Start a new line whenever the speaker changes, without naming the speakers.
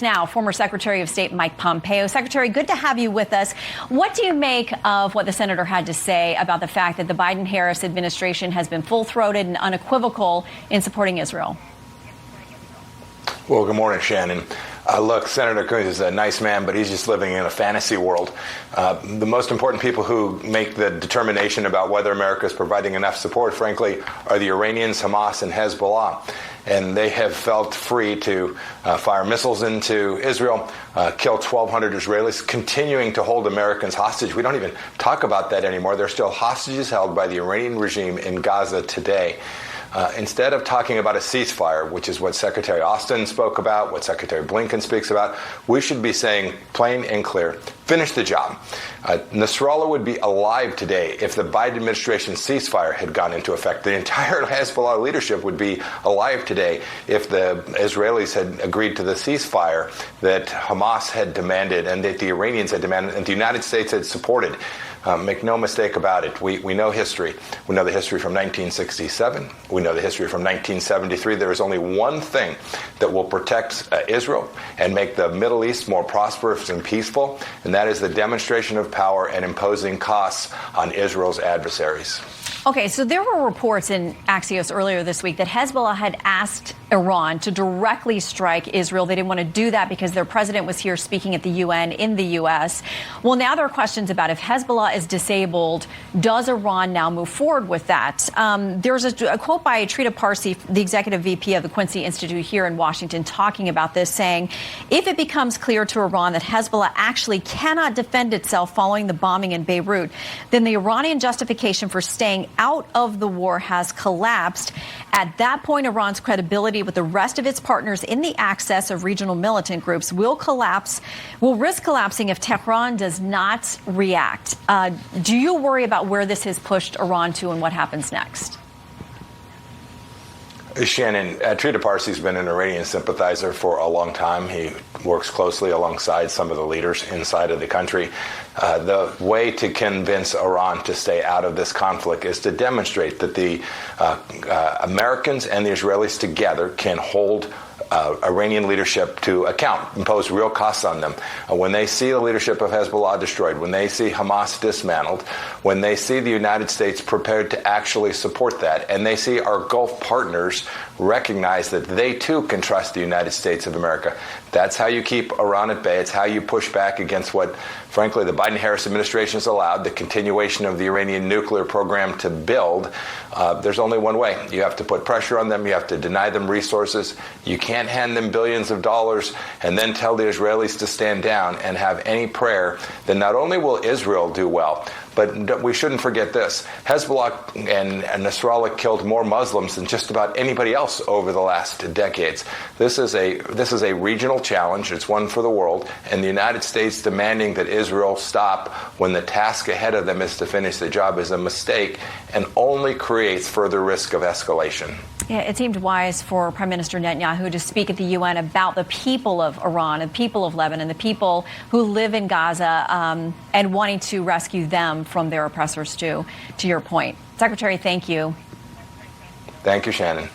Now, former Secretary of State Mike Pompeo. Secretary, good to have you with us. What do you make of what the senator had to say about the fact that the Biden-Harris administration has been full-throated and unequivocal in supporting Israel?
Well, good morning, Shannon. Look, Senator Coons is a nice man, but he's just living in a fantasy world. The most important people who make the determination about whether America is providing enough support, frankly, are the Iranians, Hamas, and Hezbollah. And they have felt free to fire missiles into Israel, kill 1,200 Israelis, continuing to hold Americans hostage. We don't even talk about that anymore. They're still hostages held by the Iranian regime in Gaza today. Instead of talking about a ceasefire, which is what Secretary Austin spoke about, what Secretary Blinken speaks about, we should be saying plain and clear, finish the job. Nasrallah would be alive today if the Biden administration's ceasefire had gone into effect. The entire Hezbollah leadership would be alive today if the Israelis had agreed to the ceasefire that Hamas had demanded and that the Iranians had demanded and the United States had supported. Make no mistake about it. We know history. We know the history from 1967. We know the history from 1973. There is only one thing that will protect Israel and make the Middle East more prosperous and peaceful, and that is the demonstration of power and imposing costs on Israel's adversaries.
Okay, so there were reports in Axios earlier this week that Hezbollah had asked Iran to directly strike Israel. They didn't want to do that because their president was here speaking at the UN in the U.S. Well, now there are questions about if Hezbollah is disabled, does Iran now move forward with that? There's a quote by Trita Parsi, the executive VP of the Quincy Institute here in Washington, talking about this, saying, if it becomes clear to Iran that Hezbollah actually cannot defend itself following the bombing in Beirut, then the Iranian justification for staying out of the war has collapsed. At that point, Iran's credibility with the rest of its partners in the axis of regional militant groups will risk collapsing if Tehran does not react. Do you worry about where this has pushed Iran to and what happens next?
Shannon, Trita Parsi's been an Iranian sympathizer for a long time. He works closely alongside some of the leaders inside of the country. The way to convince Iran to stay out of this conflict is to demonstrate that the Americans and the Israelis together can hold Iranian leadership to account, impose real costs on them. When they see the leadership of Hezbollah destroyed, when they see Hamas dismantled, when they see the United States prepared to actually support that, and they see our Gulf partners recognize that they too can trust the United States of America, that's how you keep Iran at bay. It's how you push back against what, frankly, the Biden-Harris administration has allowed, the continuation of the Iranian nuclear program to build. There's only one way. You have to put pressure on them. You have to deny them resources. You can't hand them billions of dollars and then tell the Israelis to stand down and have any prayer that not only will Israel do well, but we shouldn't forget this. Hezbollah and Nasrallah killed more Muslims than just about anybody else over the last decades. This is a regional challenge. It's one for the world. And the United States demanding that Israel stop when the task ahead of them is to finish the job is a mistake and only creates further risk of escalation.
Yeah, it seemed wise for Prime Minister Netanyahu to speak at the UN about the people of Iran, the people of Lebanon, the people who live in Gaza, and wanting to rescue them from their oppressors too, to your point. Secretary, thank you.
Thank you, Shannon.